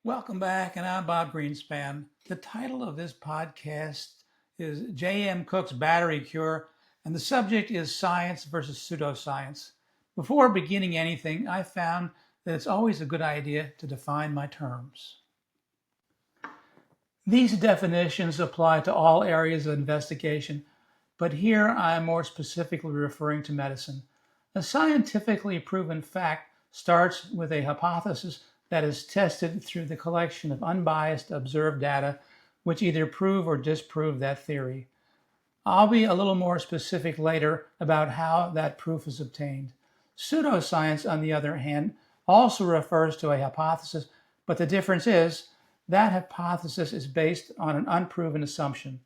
Welcome back, and I'm Bob Greenspan. The title of this podcast is J.M. Cook's Battery Cure, and the subject is science versus pseudoscience. Before beginning anything, I found that it's always a good idea to define my terms. These definitions apply to all areas of investigation, but here I am more specifically referring to medicine. A scientifically proven fact starts with a hypothesis that is tested through the collection of unbiased observed data which either prove or disprove that theory. I'll be a little more specific later about how that proof is obtained. Pseudoscience, on the other hand, also refers to a hypothesis, but the difference is that hypothesis is based on an unproven assumption.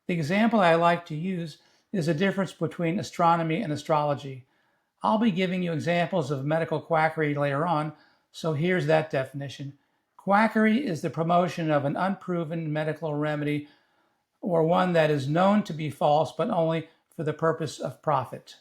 The example I like to use is the difference between astronomy and astrology. I'll be giving you examples of medical quackery later on, so here's that definition. Quackery is the promotion of an unproven medical remedy or one that is known to be false but only for the purpose of profit.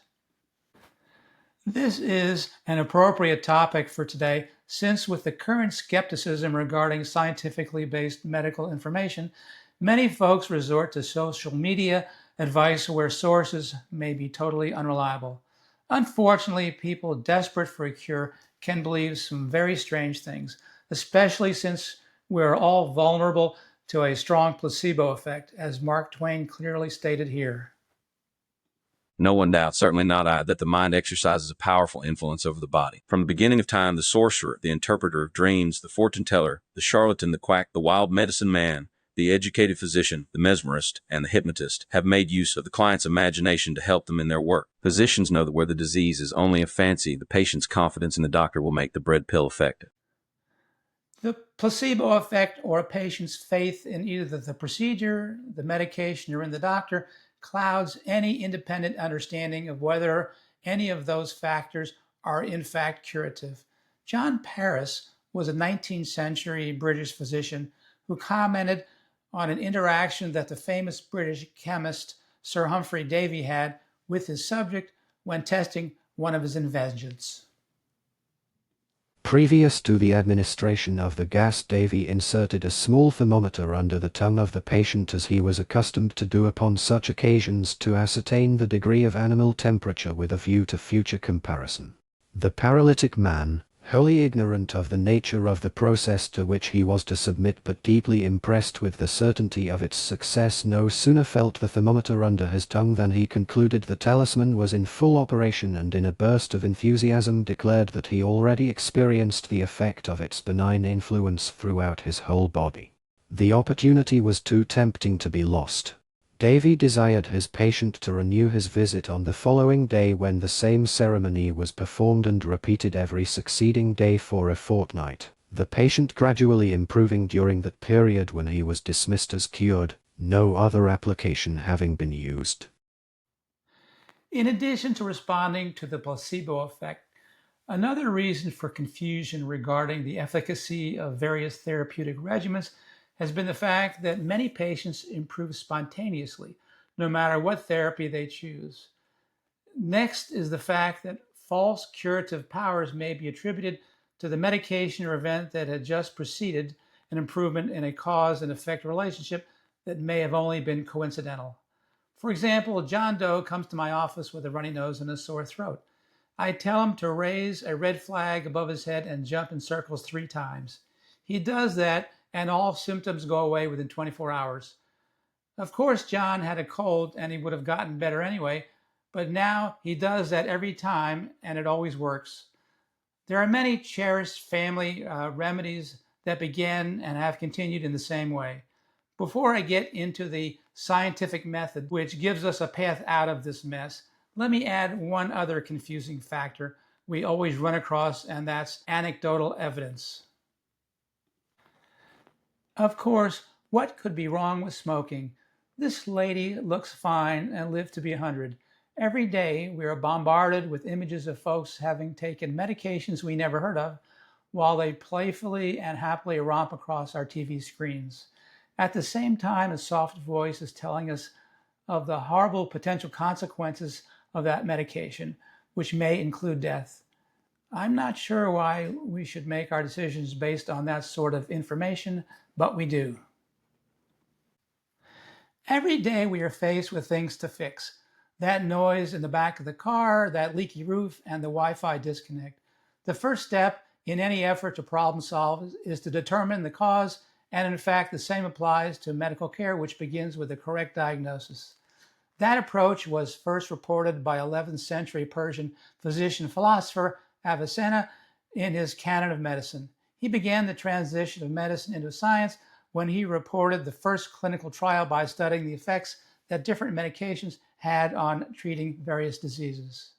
This is an appropriate topic for today since with the current skepticism regarding scientifically based medical information, many folks resort to social media advice where sources may be totally unreliable. Unfortunately, people desperate for a cure can believe some very strange things, especially since we're all vulnerable to a strong placebo effect, as Mark Twain clearly stated here. No one doubts, certainly not I, that the mind exercises a powerful influence over the body. From the beginning of time, the sorcerer, the interpreter of dreams, the fortune teller, the charlatan, the quack, the wild medicine man, the educated physician, the mesmerist, and the hypnotist have made use of the client's imagination to help them in their work. Physicians know that where the disease is only a fancy, the patient's confidence in the doctor will make the bread pill effective. The placebo effect, or a patient's faith in either the procedure, the medication, or in the doctor, clouds any independent understanding of whether any of those factors are in fact curative. John Paris was a 19th century British physician who commented on an interaction that the famous British chemist Sir Humphry Davy had with his subject when testing one of his inventions. Previous to the administration of the gas, Davy inserted a small thermometer under the tongue of the patient, as he was accustomed to do upon such occasions, to ascertain the degree of animal temperature with a view to future comparison. The paralytic man, wholly ignorant of the nature of the process to which he was to submit, but deeply impressed with the certainty of its success, no sooner felt the thermometer under his tongue than he concluded the talisman was in full operation, and in a burst of enthusiasm declared that he already experienced the effect of its benign influence throughout his whole body. The opportunity was too tempting to be lost. Davy desired his patient to renew his visit on the following day, when the same ceremony was performed and repeated every succeeding day for a fortnight, the patient gradually improving during that period, when he was dismissed as cured, no other application having been used. In addition to responding to the placebo effect, another reason for confusion regarding the efficacy of various therapeutic regimens has been the fact that many patients improve spontaneously, no matter what therapy they choose. Next is the fact that false curative powers may be attributed to the medication or event that had just preceded an improvement in a cause and effect relationship that may have only been coincidental. For example, John Doe comes to my office with a runny nose and a sore throat. I tell him to raise a red flag above his head and jump in circles 3 times. He does that, and all symptoms go away within 24 hours. Of course, John had a cold and he would have gotten better anyway, but now he does that every time and it always works. There are many cherished family remedies that began and have continued in the same way. Before I get into the scientific method, which gives us a path out of this mess, let me add one other confusing factor we always run across, and that's anecdotal evidence. Of course, what could be wrong with smoking? This lady looks fine and lived to be 100. Every day we are bombarded with images of folks having taken medications we never heard of while they playfully and happily romp across our TV screens. At the same time, a soft voice is telling us of the horrible potential consequences of that medication, which may include death. I'm not sure why we should make our decisions based on that sort of information, but we do. Every day we are faced with things to fix. That noise in the back of the car, that leaky roof, and the Wi Fi disconnect. The first step in any effort to problem solve is to determine the cause, and in fact, the same applies to medical care, which begins with a correct diagnosis. That approach was first reported by 11th century Persian physician philosopher Avicenna in his Canon of Medicine. He began the transition of medicine into science when he reported the first clinical trial by studying the effects that different medications had on treating various diseases.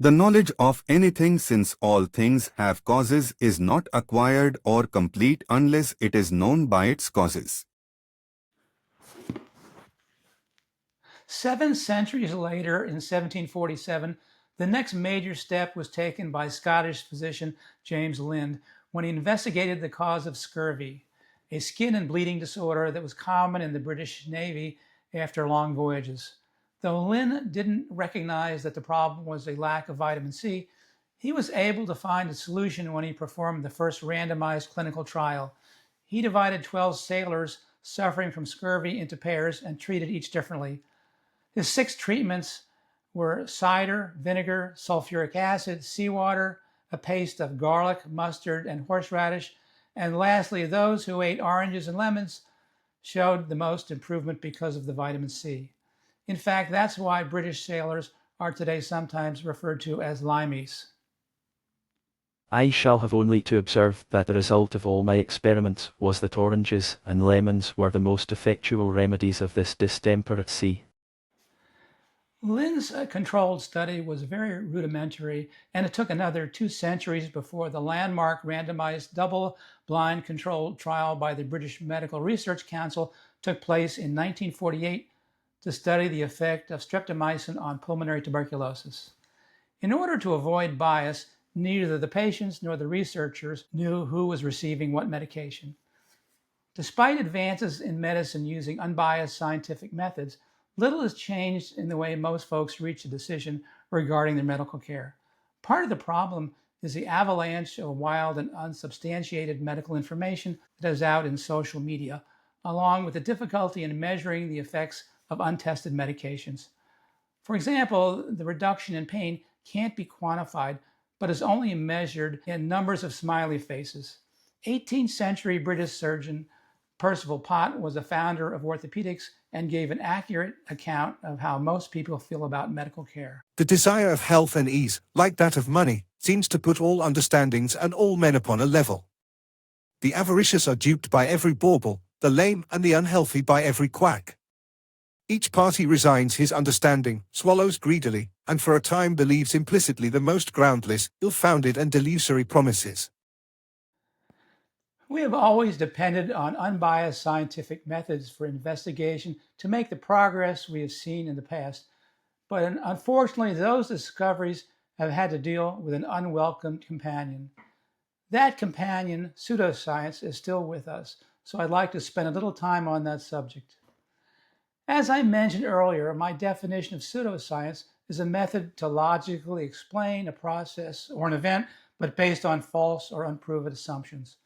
The knowledge of anything, since all things have causes, is not acquired or complete unless it is known by its causes. 7 centuries later, in 1747, the next major step was taken by Scottish physician James Lind when he investigated the cause of scurvy, a skin and bleeding disorder that was common in the British Navy after long voyages. Though Lind didn't recognize that the problem was a lack of vitamin C, he was able to find a solution when he performed the first randomized clinical trial. He divided 12 sailors suffering from scurvy into pairs and treated each differently. His 6 treatments were cider, vinegar, sulfuric acid, seawater, a paste of garlic, mustard, and horseradish, and lastly, those who ate oranges and lemons showed the most improvement because of the vitamin C. In fact, that's why British sailors are today sometimes referred to as limeys. I shall have only to observe that the result of all my experiments was that oranges and lemons were the most effectual remedies of this distemperate sea. Lind's controlled study was very rudimentary, and it took another 2 centuries before the landmark randomized double-blind controlled trial by the British Medical Research Council took place in 1948 to study the effect of streptomycin on pulmonary tuberculosis. In order to avoid bias, neither the patients nor the researchers knew who was receiving what medication. Despite advances in medicine using unbiased scientific methods, little has changed in the way most folks reach a decision regarding their medical care. Part of the problem is the avalanche of wild and unsubstantiated medical information that is out in social media, along with the difficulty in measuring the effects of untested medications. For example, the reduction in pain can't be quantified, but is only measured in numbers of smiley faces. 18th century British surgeon Percival Pott was a founder of orthopedics and gave an accurate account of how most people feel about medical care. The desire of health and ease, like that of money, seems to put all understandings and all men upon a level. The avaricious are duped by every bauble, the lame and the unhealthy by every quack. Each party resigns his understanding, swallows greedily, and for a time believes implicitly the most groundless, ill-founded and delusory promises. We have always depended on unbiased scientific methods for investigation to make the progress we have seen in the past, but unfortunately, those discoveries have had to deal with an unwelcome companion. That companion, pseudoscience, is still with us, so I'd like to spend a little time on that subject. As I mentioned earlier, my definition of pseudoscience is a method to logically explain a process or an event, but based on false or unproven assumptions.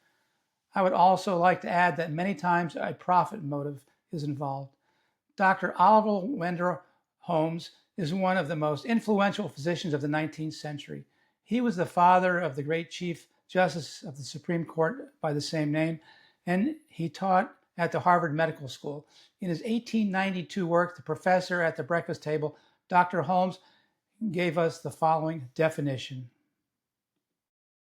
I would also like to add that many times a profit motive is involved. Dr. Oliver Wendell Holmes is one of the most influential physicians of the 19th century. He was the father of the great Chief Justice of the Supreme Court by the same name, and he taught at the Harvard Medical School. In his 1892 work, The Professor at the Breakfast Table, Dr. Holmes gave us the following definition.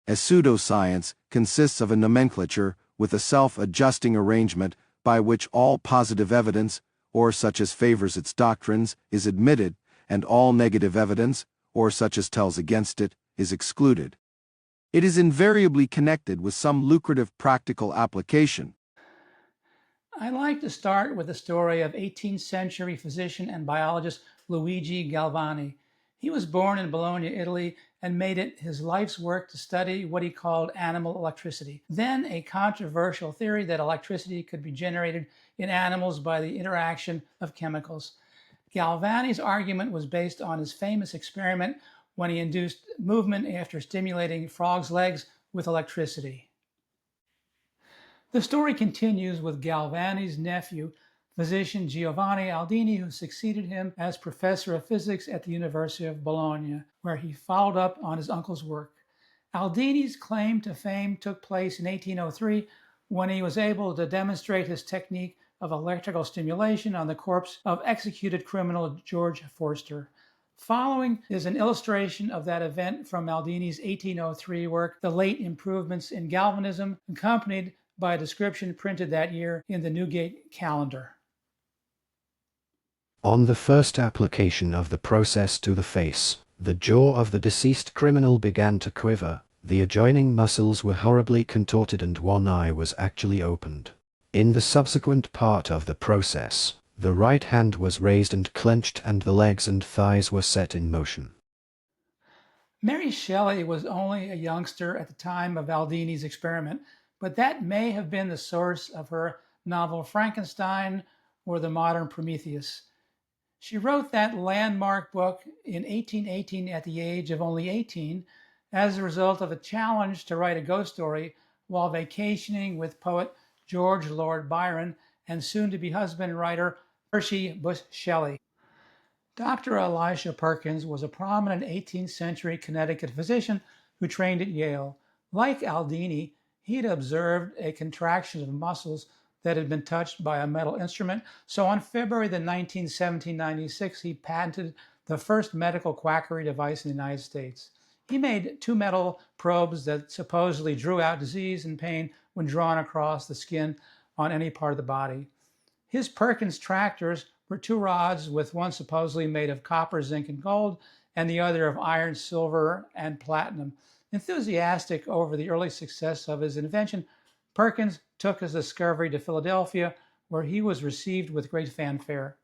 A pseudoscience consists of a nomenclature with a self-adjusting arrangement by which all positive evidence, or such as favors its doctrines, is admitted, and all negative evidence, or such as tells against it, is excluded. It is invariably connected with some lucrative practical application. I like to start with the story of 18th century physician and biologist Luigi Galvani. He was born in Bologna, Italy, and made it his life's work to study what he called animal electricity, then a controversial theory that electricity could be generated in animals by the interaction of chemicals. Galvani's argument was based on his famous experiment when he induced movement after stimulating frogs' legs with electricity. The story continues with Galvani's nephew, physician Giovanni Aldini, who succeeded him as professor of physics at the University of Bologna, where he followed up on his uncle's work. Aldini's claim to fame took place in 1803 when he was able to demonstrate his technique of electrical stimulation on the corpse of executed criminal George Forster. Following is an illustration of that event from Aldini's 1803 work, The Late Improvements in Galvanism, accompanied by a description printed that year in the Newgate Calendar. On the first application of the process to the face, the jaw of the deceased criminal began to quiver, the adjoining muscles were horribly contorted and one eye was actually opened. In the subsequent part of the process, the right hand was raised and clenched and the legs and thighs were set in motion. Mary Shelley was only a youngster at the time of Aldini's experiment, but that may have been the source of her novel Frankenstein or the modern Prometheus. She wrote that landmark book in 1818 at the age of only 18 as a result of a challenge to write a ghost story while vacationing with poet George Lord Byron and soon-to-be husband writer Percy Bysshe Shelley. Dr. Elisha Perkins was a prominent 18th century Connecticut physician who trained at Yale. Like Aldini, he had observed a contraction of muscles that had been touched by a metal instrument, so on February the 19th, 1796, he patented the first medical quackery device in the United States. He made two metal probes that supposedly drew out disease and pain when drawn across the skin on any part of the body. His Perkins tractors were two rods, with one supposedly made of copper, zinc, and gold, and the other of iron, silver, and platinum. Enthusiastic over the early success of his invention, Perkins took his discovery to Philadelphia, where he was received with great fanfare.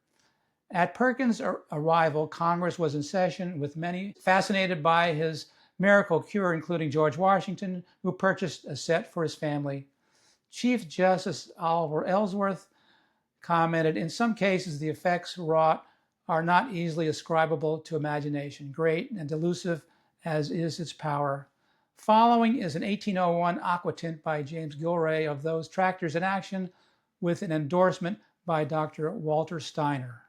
At Perkins' arrival, Congress was in session, with many fascinated by his miracle cure, including George Washington, who purchased a set for his family. Chief Justice Oliver Ellsworth commented, "In some cases, the effects wrought are not easily ascribable to imagination, great and delusive as is its power." Following is an 1801 aquatint by James Gilray of those tractors in action, with an endorsement by Dr. Walter Steiner.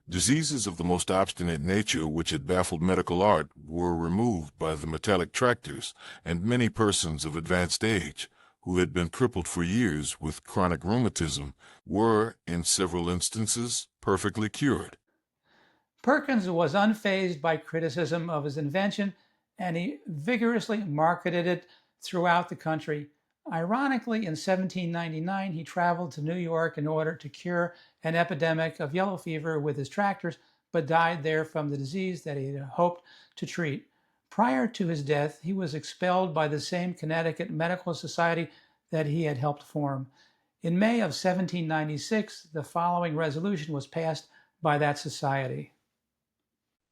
Diseases of the most obstinate nature which had baffled medical art were removed by the metallic tractors, and many persons of advanced age, who had been crippled for years with chronic rheumatism, were, in several instances, perfectly cured. Perkins was unfazed by criticism of his invention, and he vigorously marketed it throughout the country. Ironically, in 1799, he traveled to New York in order to cure an epidemic of yellow fever with his tractors, but died there from the disease that he had hoped to treat. Prior to his death, he was expelled by the same Connecticut Medical Society that he had helped form. In May of 1796, the following resolution was passed by that society.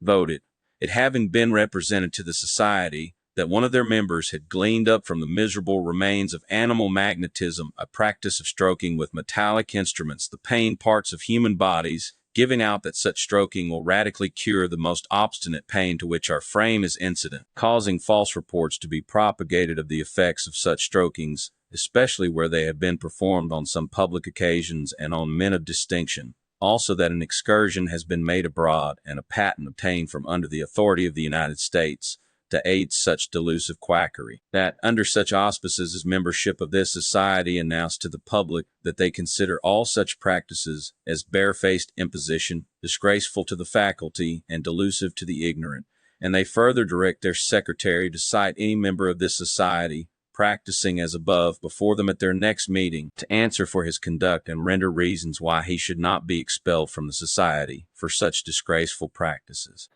Voted, it having been represented to the society that one of their members had gleaned up from the miserable remains of animal magnetism a practice of stroking with metallic instruments the pain parts of human bodies, giving out that such stroking will radically cure the most obstinate pain to which our frame is incident, causing false reports to be propagated of the effects of such strokings, especially where they have been performed on some public occasions and on men of distinction. Also that an excursion has been made abroad and a patent obtained from under the authority of the United States to aid such delusive quackery, that under such auspices as membership of this society announce to the public that they consider all such practices as barefaced imposition, disgraceful to the faculty, and delusive to the ignorant, and they further direct their secretary to cite any member of this society practicing as above before them at their next meeting, to answer for his conduct and render reasons why he should not be expelled from the society for such disgraceful practices.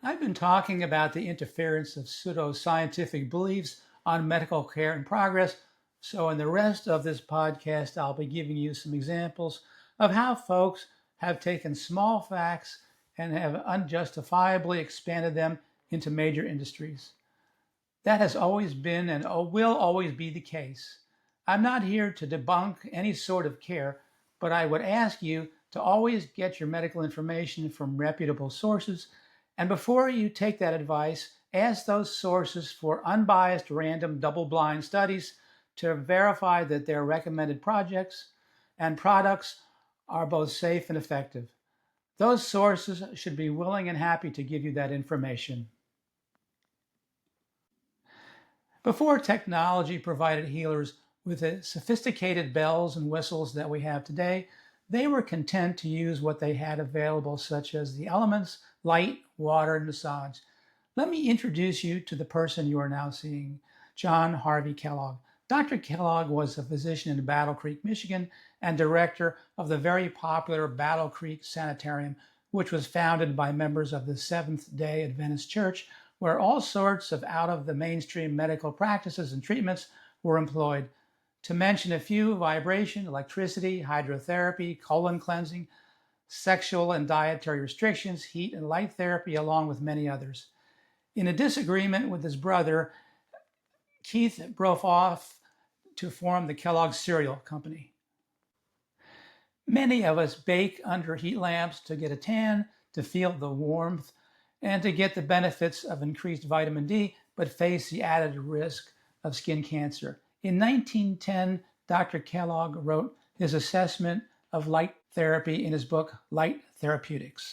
I've been talking about the interference of pseudoscientific beliefs on medical care and progress, so in the rest of this podcast, I'll be giving you some examples of how folks have taken small facts and have unjustifiably expanded them into major industries. That has always been and will always be the case. I'm not here to debunk any sort of care, but I would ask you to always get your medical information from reputable sources And before you take that advice, ask those sources for unbiased, random, double-blind studies to verify that their recommended projects and products are both safe and effective. Those sources should be willing and happy to give you that information. Before technology provided healers with the sophisticated bells and whistles that we have today, they were content to use what they had available, such as the elements, light, water, and massage. Let me introduce you to the person you are now seeing, John Harvey Kellogg. Dr. Kellogg was a physician in Battle Creek, Michigan, and director of the very popular Battle Creek Sanitarium, which was founded by members of the Seventh-day Adventist Church, where all sorts of out-of-the-mainstream medical practices and treatments were employed. To mention a few: vibration, electricity, hydrotherapy, colon cleansing, sexual and dietary restrictions, heat and light therapy, along with many others. In a disagreement with his brother, Keith broke off to form the Kellogg Cereal Company. Many of us bake under heat lamps to get a tan, to feel the warmth, and to get the benefits of increased vitamin D, but face the added risk of skin cancer. In 1910, Dr. Kellogg wrote his assessment of light therapy in his book, Light Therapeutics.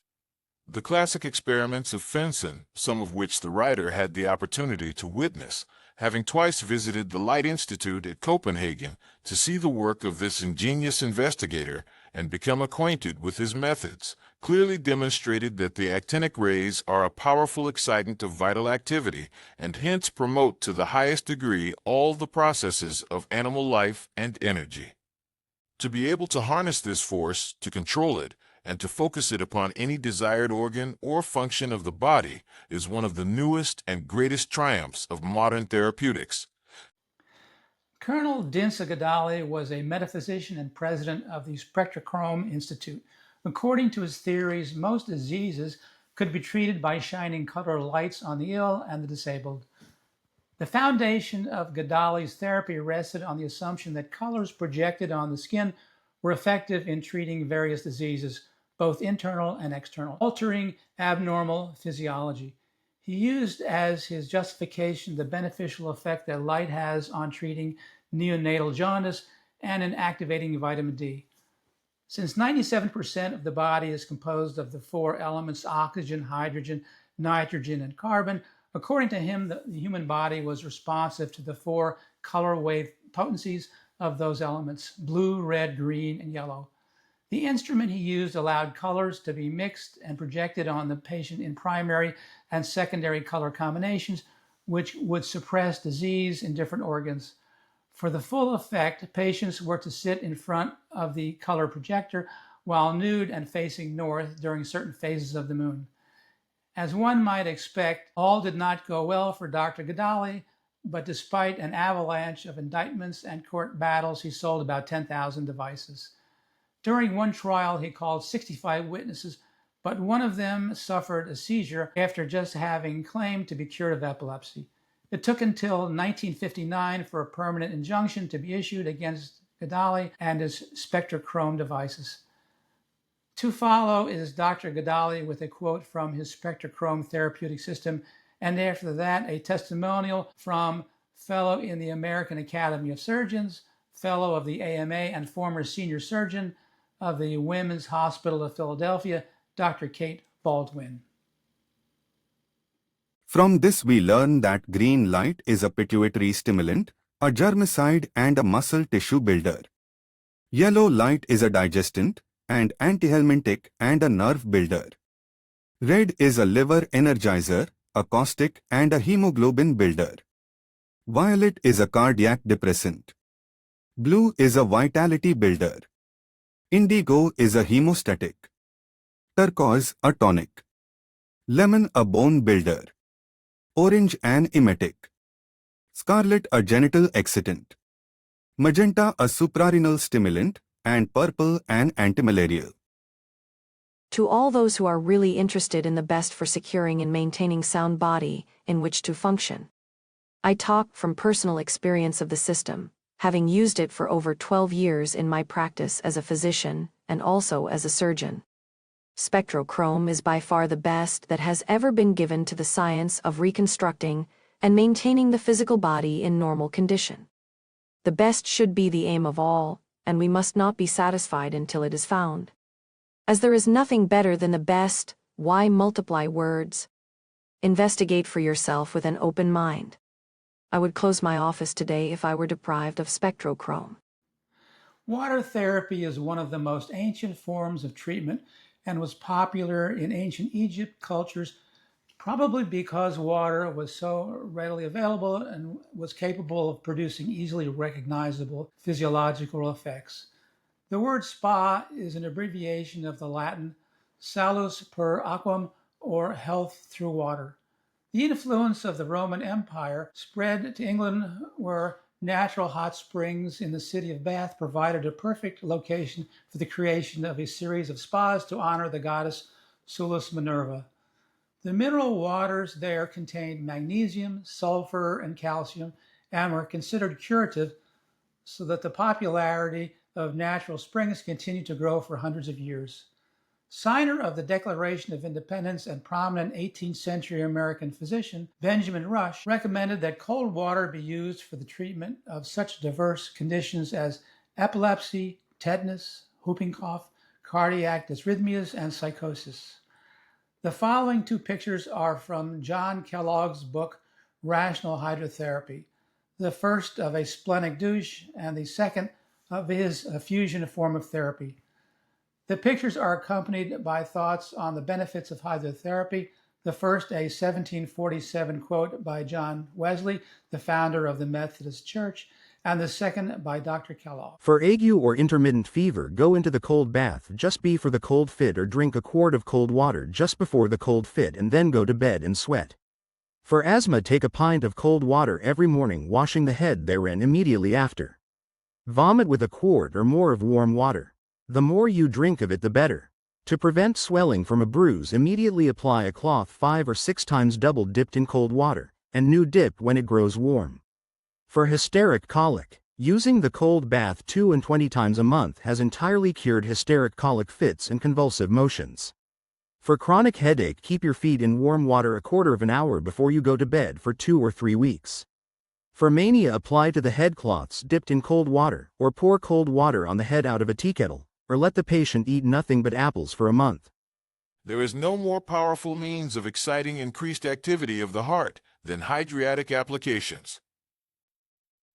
The classic experiments of Fenson, some of which the writer had the opportunity to witness, having twice visited the Light Institute at Copenhagen to see the work of this ingenious investigator and become acquainted with his methods, clearly demonstrated that the actinic rays are a powerful excitant of vital activity and hence promote to the highest degree all the processes of animal life and energy. To be able to harness this force, to control it, and to focus it upon any desired organ or function of the body is one of the newest and greatest triumphs of modern therapeutics. Colonel Dinsa Gadali was a metaphysician and president of the Spectrochrome Institute. According to his theories, most diseases could be treated by shining color lights on the ill and the disabled. The foundation of Gadali's therapy rested on the assumption that colors projected on the skin were effective in treating various diseases, both internal and external, altering abnormal physiology. He used as his justification the beneficial effect that light has on treating neonatal jaundice and in activating vitamin D. Since 97% of the body is composed of the four elements oxygen, hydrogen, nitrogen, and carbon, according to him, the human body was responsive to the four color wave potencies of those elements: blue, red, green, and yellow. The instrument he used allowed colors to be mixed and projected on the patient in primary and secondary color combinations, which would suppress disease in different organs. For the full effect, patients were to sit in front of the color projector while nude and facing north during certain phases of the moon. As one might expect, all did not go well for Dr. Gadali, but despite an avalanche of indictments and court battles, he sold about 10,000 devices. During one trial, he called 65 witnesses, but one of them suffered a seizure after just having claimed to be cured of epilepsy. It took until 1959 for a permanent injunction to be issued against Gadali and his Spectrochrome devices. To follow is Dr. Gadali with a quote from his Spectrochrome therapeutic system, and after that, a testimonial from fellow in the American Academy of Surgeons, fellow of the AMA, and former senior surgeon of the Women's Hospital of Philadelphia, Dr. Kate Baldwin. From this we learn that green light is a pituitary stimulant, a germicide and a muscle tissue builder. Yellow light is a digestant, and antihelmintic and a nerve builder. Red is a liver energizer, a caustic and a hemoglobin builder. Violet is a cardiac depressant. Blue is a vitality builder. Indigo is a hemostatic. Turquoise a tonic. Lemon a bone builder. Orange an emetic. Scarlet a genital excitant. Magenta a suprarenal stimulant, and purple an antimalarial. To all those who are really interested in the best for securing and maintaining sound body in which to function, I talk from personal experience of the system, having used it for over 12 years in my practice as a physician and also as a surgeon. Spectrochrome is by far the best that has ever been given to the science of reconstructing and maintaining the physical body in normal condition. The best should be the aim of all, and we must not be satisfied until it is found. As there is nothing better than the best, why multiply words? Investigate for yourself with an open mind. I would close my office today if I were deprived of spectrochrome. Water therapy is one of the most ancient forms of treatment and was popular in ancient Egypt cultures, probably because water was so readily available and was capable of producing easily recognizable physiological effects. The word spa is an abbreviation of the Latin salus per aquam, or health through water. The influence of the Roman Empire spread to England, where natural hot springs in the city of Bath provided a perfect location for the creation of a series of spas to honor the goddess Sulis Minerva. The mineral waters there contained magnesium, sulfur, and calcium, and were considered curative, so that the popularity of natural springs continued to grow for hundreds of years. Signer of the Declaration of Independence and prominent 18th century American physician Benjamin Rush recommended that cold water be used for the treatment of such diverse conditions as epilepsy, tetanus, whooping cough, cardiac dysrhythmias, and psychosis. The following two pictures are from John Kellogg's book, Rational Hydrotherapy, the first of a splenic douche and the second of his fusion form of therapy. The pictures are accompanied by thoughts on the benefits of hydrotherapy, the first a 1747 quote by John Wesley, the founder of the Methodist Church, and the second by Dr. Kellogg. For ague or intermittent fever, go into the cold bath just before the cold fit, or drink a quart of cold water just before the cold fit and then go to bed and sweat. For asthma, take a pint of cold water every morning, washing the head therein immediately after. Vomit with a quart or more of warm water. The more you drink of it, the better. To prevent swelling from a bruise, immediately apply a cloth 5 or 6 times double dipped in cold water, and new dip when it grows warm. For hysteric colic, using the cold bath 20 times a month has entirely cured hysteric colic fits and convulsive motions. For chronic headache, keep your feet in warm water a quarter of an hour before you go to bed for 2 or 3 weeks. For mania, apply to the head cloths dipped in cold water, or pour cold water on the head out of a tea kettle, or let the patient eat nothing but apples for a month. There is no more powerful means of exciting increased activity of the heart than hydriatic applications.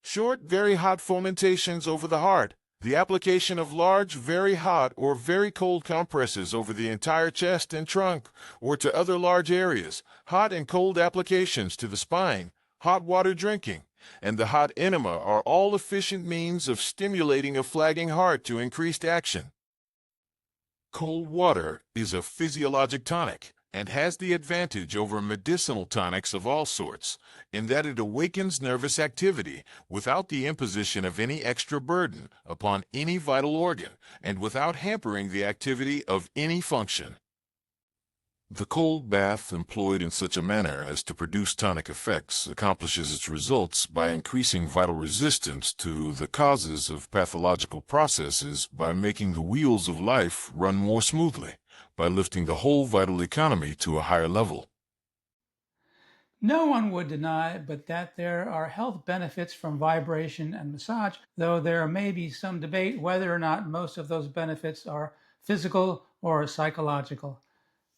Short, very hot fomentations over the heart, the application of large, very hot or very cold compresses over the entire chest and trunk, or to other large areas, hot and cold applications to the spine, hot water drinking, and the hot enema are all efficient means of stimulating a flagging heart to increased action. Cold water is a physiologic tonic and has the advantage over medicinal tonics of all sorts in that it awakens nervous activity without the imposition of any extra burden upon any vital organ and without hampering the activity of any function. The cold bath employed in such a manner as to produce tonic effects accomplishes its results by increasing vital resistance to the causes of pathological processes, by making the wheels of life run more smoothly, by lifting the whole vital economy to a higher level. No one would deny but that there are health benefits from vibration and massage, though there may be some debate whether or not most of those benefits are physical or psychological.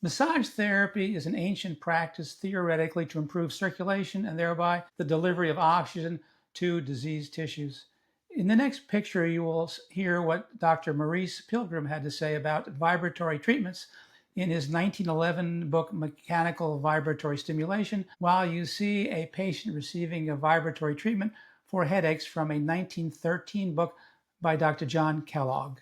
Massage therapy is an ancient practice theoretically to improve circulation and thereby the delivery of oxygen to diseased tissues. In the next picture, you will hear what Dr. Maurice Pilgrim had to say about vibratory treatments in his 1911 book, Mechanical Vibratory Stimulation, while you see a patient receiving a vibratory treatment for headaches from a 1913 book by Dr. John Kellogg.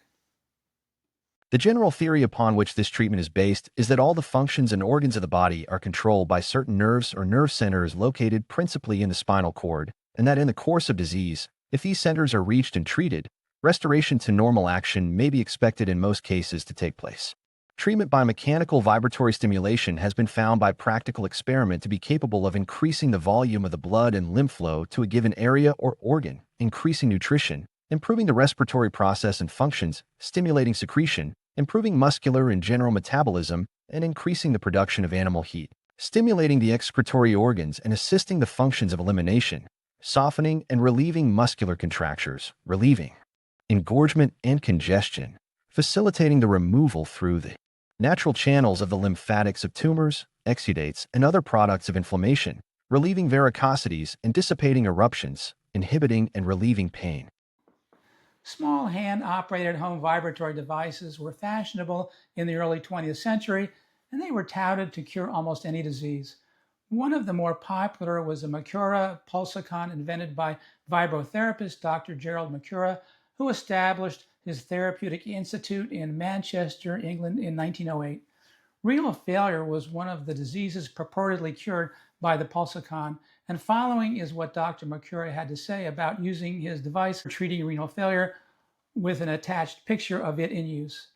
The general theory upon which this treatment is based is that all the functions and organs of the body are controlled by certain nerves or nerve centers located principally in the spinal cord, and that in the course of disease, if these centers are reached and treated, restoration to normal action may be expected in most cases to take place. Treatment by mechanical vibratory stimulation has been found by practical experiment to be capable of increasing the volume of the blood and lymph flow to a given area or organ, increasing nutrition, improving the respiratory process and functions, stimulating secretion, improving muscular and general metabolism, and increasing the production of animal heat, stimulating the excretory organs and assisting the functions of elimination, softening and relieving muscular contractures, relieving engorgement and congestion, facilitating the removal through the natural channels of the lymphatics of tumors, exudates, and other products of inflammation, relieving varicosities and dissipating eruptions, inhibiting and relieving pain. Small hand-operated home vibratory devices were fashionable in the early 20th century, and they were touted to cure almost any disease. One of the more popular was the Mercura Pulsicon, invented by vibrotherapist Dr. Gerald Mercura, who established his therapeutic institute in Manchester, England in 1908. Renal failure was one of the diseases purportedly cured by the Pulsicon, and following is what Dr. Mercura had to say about using his device for treating renal failure, with an attached picture of it in use.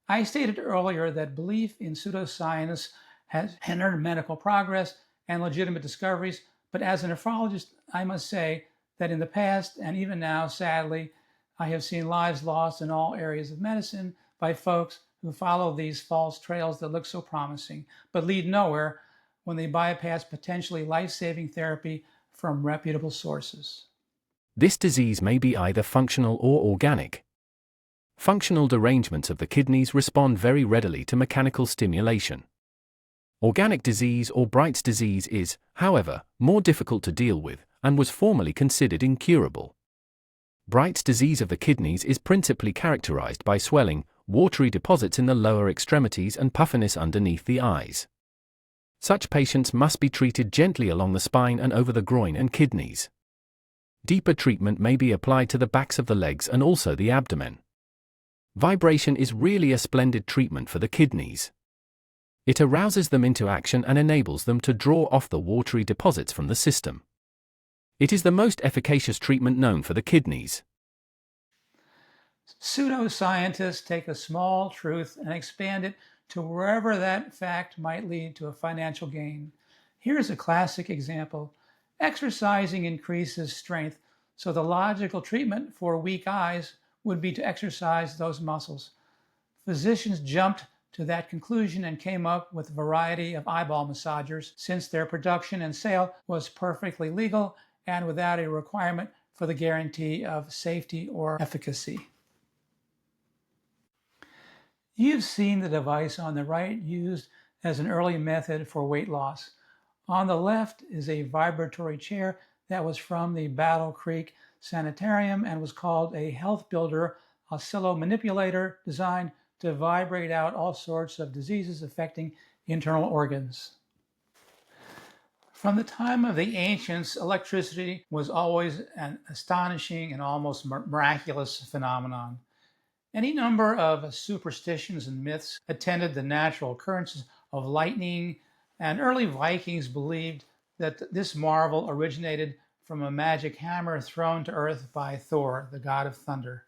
I stated earlier that belief in pseudoscience has hindered medical progress and legitimate discoveries, but as a nephrologist, I must say that in the past, and even now, sadly, I have seen lives lost in all areas of medicine by folks who follow these false trails that look so promising, but lead nowhere when they bypass potentially life-saving therapy from reputable sources. This disease may be either functional or organic. Functional derangements of the kidneys respond very readily to mechanical stimulation. Organic disease or Bright's disease is, however, more difficult to deal with and was formerly considered incurable. Bright's disease of the kidneys is principally characterized by swelling, watery deposits in the lower extremities and puffiness underneath the eyes. Such patients must be treated gently along the spine and over the groin and kidneys. Deeper treatment may be applied to the backs of the legs and also the abdomen. Vibration is really a splendid treatment for the kidneys. It arouses them into action and enables them to draw off the watery deposits from the system. It is the most efficacious treatment known for the kidneys. Pseudoscientists take a small truth and expand it to wherever that fact might lead to a financial gain. Here's a classic example. Exercising increases strength, so the logical treatment for weak eyes would be to exercise those muscles. Physicians jumped to that conclusion and came up with a variety of eyeball massagers, since their production and sale was perfectly legal and without a requirement for the guarantee of safety or efficacy. You've seen the device on the right used as an early method for weight loss. On the left is a vibratory chair that was from the Battle Creek Sanitarium and was called a Health Builder oscillomanipulator, designed to vibrate out all sorts of diseases affecting internal organs. From the time of the ancients, electricity was always an astonishing and almost miraculous phenomenon. Any number of superstitions and myths attended the natural occurrences of lightning, and early Vikings believed that this marvel originated from a magic hammer thrown to earth by Thor, the god of thunder.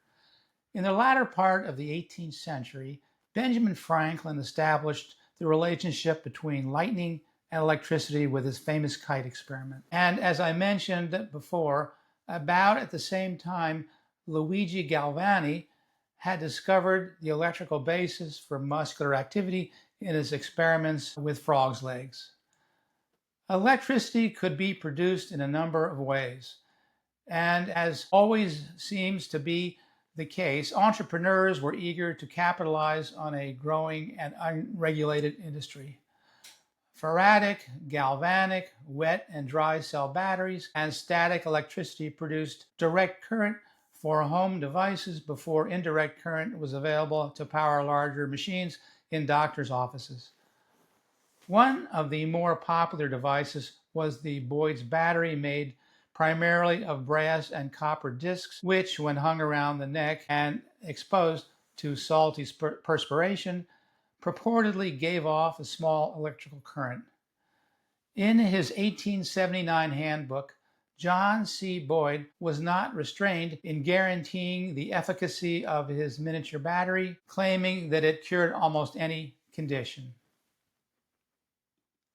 In the latter part of the 18th century, Benjamin Franklin established the relationship between lightning and electricity with his famous kite experiment. And as I mentioned before, about at the same time, Luigi Galvani had discovered the electrical basis for muscular activity in his experiments with frogs' legs. Electricity could be produced in a number of ways, and as always seems to be the case, entrepreneurs were eager to capitalize on a growing and unregulated industry. Faradic, galvanic, wet and dry cell batteries, and static electricity produced direct current for home devices before indirect current was available to power larger machines in doctors' offices. One of the more popular devices was the Boyd's battery, made primarily of brass and copper discs, which, when hung around the neck and exposed to salty perspiration, purportedly gave off a small electrical current. In his 1879 handbook, John C. Boyd was not restrained in guaranteeing the efficacy of his miniature battery, claiming that it cured almost any condition.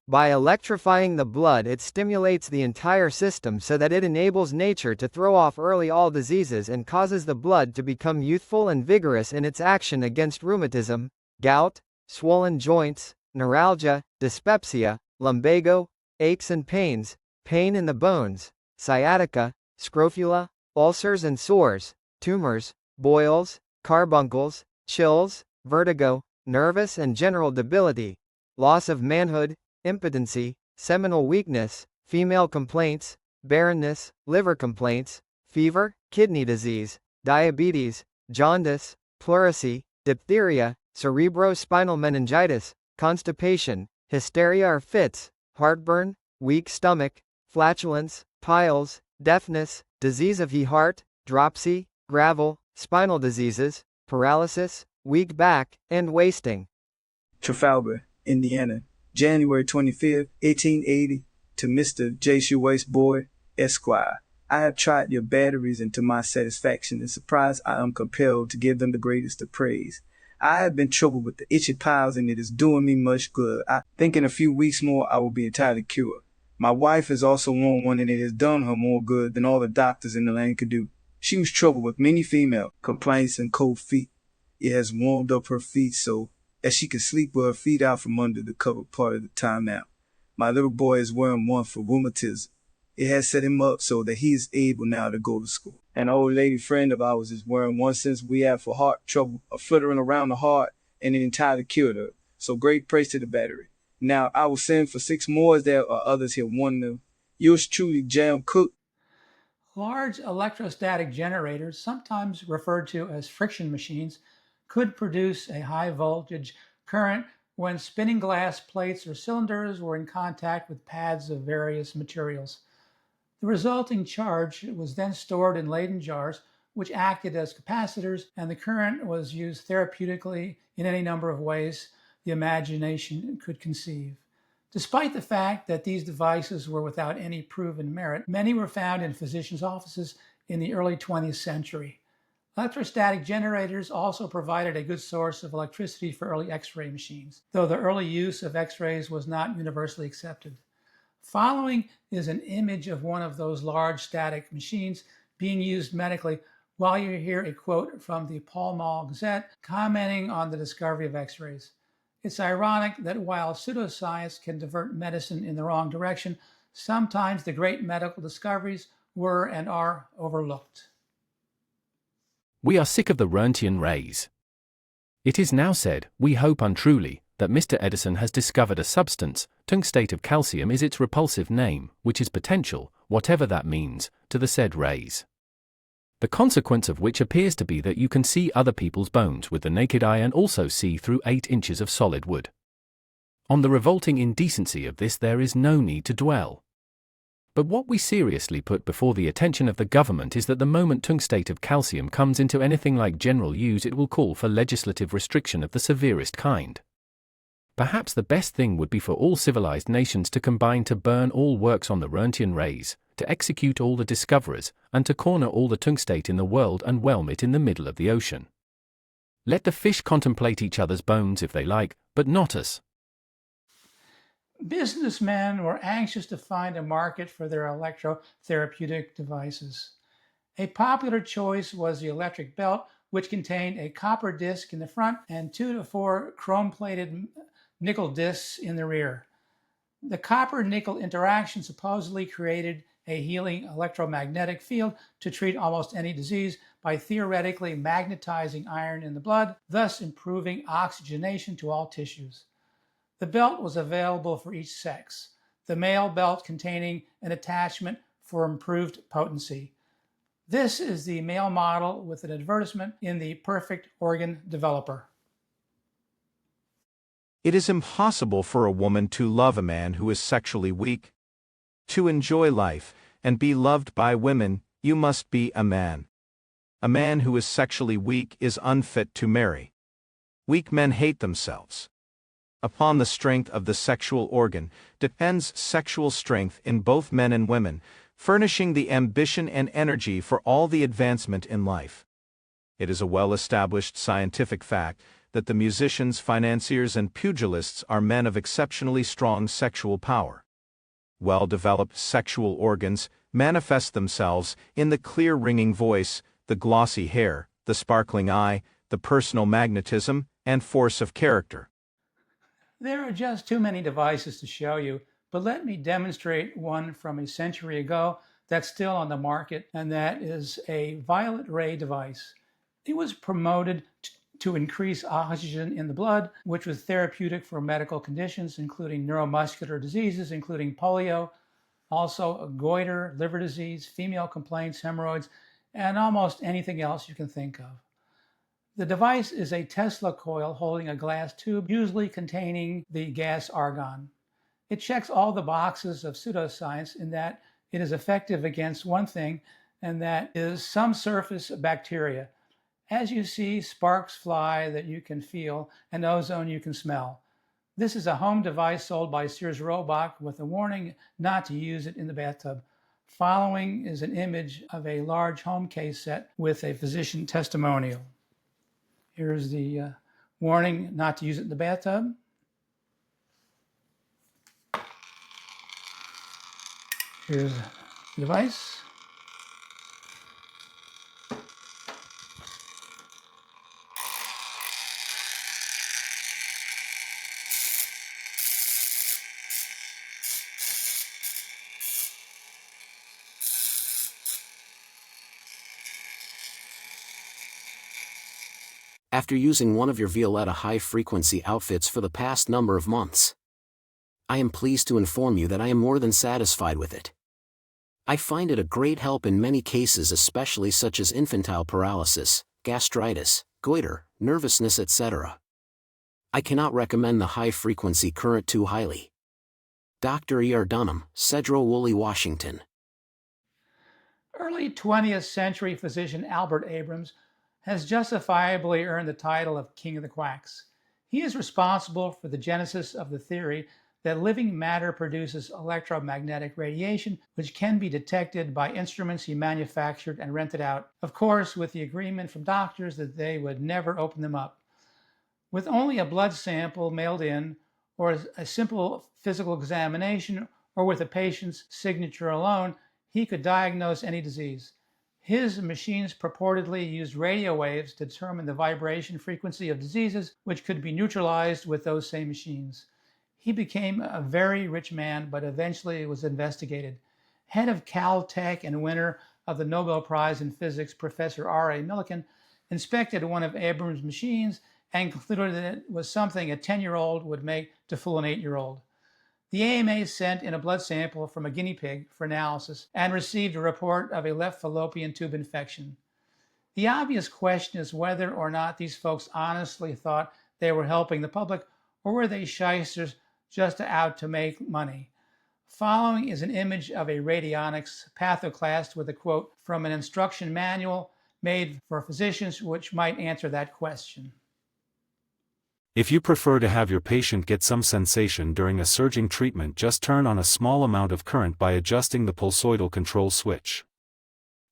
By electrifying the blood, it stimulates the entire system so that it enables nature to throw off early all diseases and causes the blood to become youthful and vigorous in its action against rheumatism, gout, swollen joints, neuralgia, dyspepsia, lumbago, aches and pains, pain in the bones, sciatica, scrofula, ulcers and sores, tumors, boils, carbuncles, chills, vertigo, nervous and general debility, loss of manhood, impotency, seminal weakness, female complaints, barrenness, liver complaints, fever, kidney disease, diabetes, jaundice, pleurisy, diphtheria, cerebrospinal meningitis, constipation, hysteria or fits, heartburn, weak stomach, flatulence, piles, deafness, disease of the heart, dropsy, gravel, spinal diseases, paralysis, weak back, and wasting. Trafalgar, Indiana, January 25th, 1880, to Mr. J. Shoewace Boy, Esquire. I have tried your batteries, and to my satisfaction and surprise, I am compelled to give them the greatest of praise. I have been troubled with the itchy piles, and it is doing me much good. I think in a few weeks more I will be entirely cured. My wife has also worn one, and it has done her more good than all the doctors in the land could do. She was troubled with many female complaints and cold feet. It has warmed up her feet so that she can sleep with her feet out from under the cover part of the time now. My little boy is wearing one for rheumatism. It has set him up so that he is able now to go to school. An old lady friend of ours is wearing one since we have for heart trouble, a fluttering around the heart, and it entirely cured her. So great praise to the battery. Now I will send for 6 more as there are others here wanting them. Yours truly, Jam Cook. Large electrostatic generators, sometimes referred to as friction machines, could produce a high voltage current when spinning glass plates or cylinders were in contact with pads of various materials. The resulting charge was then stored in Leyden jars, which acted as capacitors, and the current was used therapeutically in any number of ways the imagination could conceive. Despite the fact that these devices were without any proven merit, many were found in physicians' offices in the early 20th century. Electrostatic generators also provided a good source of electricity for early X-ray machines, though the early use of X-rays was not universally accepted. Following is an image of one of those large static machines being used medically, while you hear a quote from the Pall Mall Gazette commenting on the discovery of X-rays. It's ironic that while pseudoscience can divert medicine in the wrong direction, sometimes the great medical discoveries were and are overlooked. We are sick of the Roentgen rays. It is now said, we hope untruly, that Mr. Edison has discovered a substance, tungstate of calcium is its repulsive name, which is potential, whatever that means, to the said rays. The consequence of which appears to be that you can see other people's bones with the naked eye and also see through 8 inches of solid wood. On the revolting indecency of this there is no need to dwell. But what we seriously put before the attention of the government is that the moment tungstate of calcium comes into anything like general use, it will call for legislative restriction of the severest kind. Perhaps the best thing would be for all civilized nations to combine to burn all works on the Roentgen rays, to execute all the discoverers, and to corner all the tungstate in the world and whelm it in the middle of the ocean. Let the fish contemplate each other's bones if they like, but not us. Businessmen were anxious to find a market for their electrotherapeutic devices. A popular choice was the electric belt, which contained a copper disc in the front and 2 to 4 chrome-plated nickel discs in the rear. The copper-nickel interaction supposedly created a healing electromagnetic field to treat almost any disease by theoretically magnetizing iron in the blood, thus improving oxygenation to all tissues. The belt was available for each sex, the male belt containing an attachment for improved potency. This is the male model with an advertisement in the Perfect Organ Developer. It is impossible for a woman to love a man who is sexually weak. To enjoy life and be loved by women, you must be a man. A man who is sexually weak is unfit to marry. Weak men hate themselves. Upon the strength of the sexual organ depends sexual strength in both men and women, furnishing the ambition and energy for all the advancement in life. It is a well-established scientific fact that the musicians, financiers, and pugilists are men of exceptionally strong sexual power. Well-developed sexual organs manifest themselves in the clear ringing voice, the glossy hair, the sparkling eye, the personal magnetism, and force of character. There are just too many devices to show you, but let me demonstrate one from a century ago that's still on the market, and that is a violet ray device. It was promoted to increase oxygen in the blood, which was therapeutic for medical conditions, including neuromuscular diseases, including polio, also goiter, liver disease, female complaints, hemorrhoids, and almost anything else you can think of. The device is a Tesla coil holding a glass tube, usually containing the gas argon. It checks all the boxes of pseudoscience in that it is effective against one thing, and that is some surface bacteria. As you see, sparks fly that you can feel, and ozone you can smell. This is a home device sold by Sears Roebuck with a warning not to use it in the bathtub. Following is an image of a large home case set with a physician testimonial. Here's the warning not to use it in the bathtub. Here's the device. After using one of your Violetta high-frequency outfits for the past number of months, I am pleased to inform you that I am more than satisfied with it. I find it a great help in many cases, especially such as infantile paralysis, gastritis, goiter, nervousness, etc. I cannot recommend the high-frequency current too highly. Dr. E.R. Dunham, Sedro-Woolley, Washington. Early 20th century physician Albert Abrams has justifiably earned the title of King of the Quacks. He is responsible for the genesis of the theory that living matter produces electromagnetic radiation, which can be detected by instruments he manufactured and rented out, of course with the agreement from doctors that they would never open them up. With only a blood sample mailed in, or a simple physical examination, or with a patient's signature alone, he could diagnose any disease. His machines purportedly used radio waves to determine the vibration frequency of diseases, which could be neutralized with those same machines. He became a very rich man, but eventually was investigated. Head of Caltech and winner of the Nobel Prize in Physics, Professor R.A. Millikan, inspected one of Abrams' machines and concluded that it was something a 10-year-old would make to fool an 8-year-old. The AMA sent in a blood sample from a guinea pig for analysis and received a report of a left fallopian tube infection. The obvious question is whether or not these folks honestly thought they were helping the public, or were they shysters just out to make money. Following is an image of a radionics pathoclast with a quote from an instruction manual made for physicians which might answer that question. If you prefer to have your patient get some sensation during a surging treatment, just turn on a small amount of current by adjusting the pulsoidal control switch.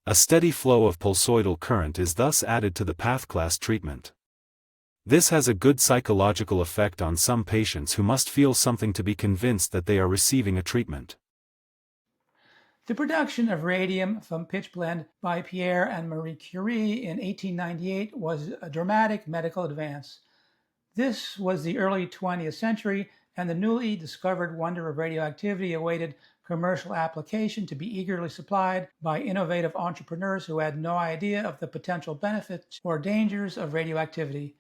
A steady flow of pulsoidal current is thus added to the pathoclast treatment. This has a good psychological effect on some patients who must feel something to be convinced that they are receiving a treatment. The production of radium from pitchblende by Pierre and Marie Curie in 1898 was a dramatic medical advance. This was the early 20th century, and the newly discovered wonder of radioactivity awaited commercial application to be eagerly supplied by innovative entrepreneurs who had no idea of the potential benefits or dangers of radioactivity.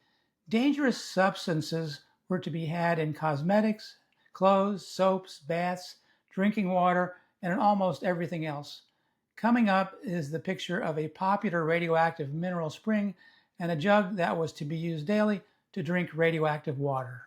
Dangerous substances were to be had in cosmetics, clothes, soaps, baths, drinking water, and in almost everything else. Coming up is the picture of a popular radioactive mineral spring and a jug that was to be used daily to drink radioactive water.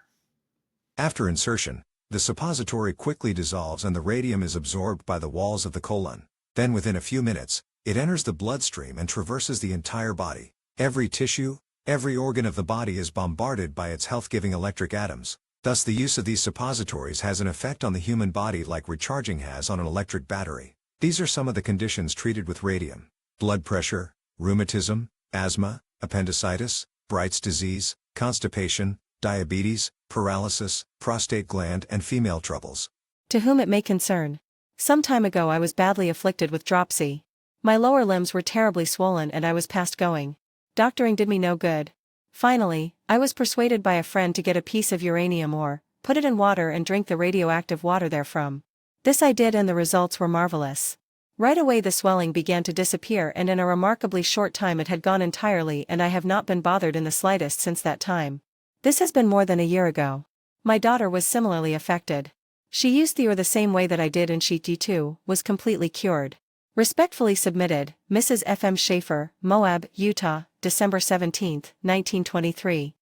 After insertion, the suppository quickly dissolves and the radium is absorbed by the walls of the colon. Then within a few minutes, it enters the bloodstream and traverses the entire body. Every tissue, every organ of the body is bombarded by its health-giving electric atoms. Thus the use of these suppositories has an effect on the human body like recharging has on an electric battery. These are some of the conditions treated with radium: blood pressure, rheumatism, asthma, appendicitis, Bright's disease, constipation, diabetes, paralysis, prostate gland and female troubles. To whom it may concern. Some time ago I was badly afflicted with dropsy. My lower limbs were terribly swollen and I was past going. Doctoring did me no good. Finally, I was persuaded by a friend to get a piece of uranium ore, put it in water and drink the radioactive water therefrom. This I did and the results were marvelous. Right away the swelling began to disappear and in a remarkably short time it had gone entirely and I have not been bothered in the slightest since that time. This has been more than a year ago. My daughter was similarly affected. She used the ore the same way that I did and she too was completely cured. Respectfully submitted, Mrs. F. M. Schaefer, Moab, Utah, December 17, 1923.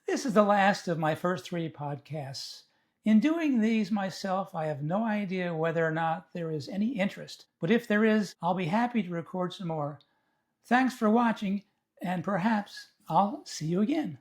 This is the last of my first 3 podcasts. In doing these myself, I have no idea whether or not there is any interest, but if there is, I'll be happy to record some more. Thanks for watching, and perhaps I'll see you again.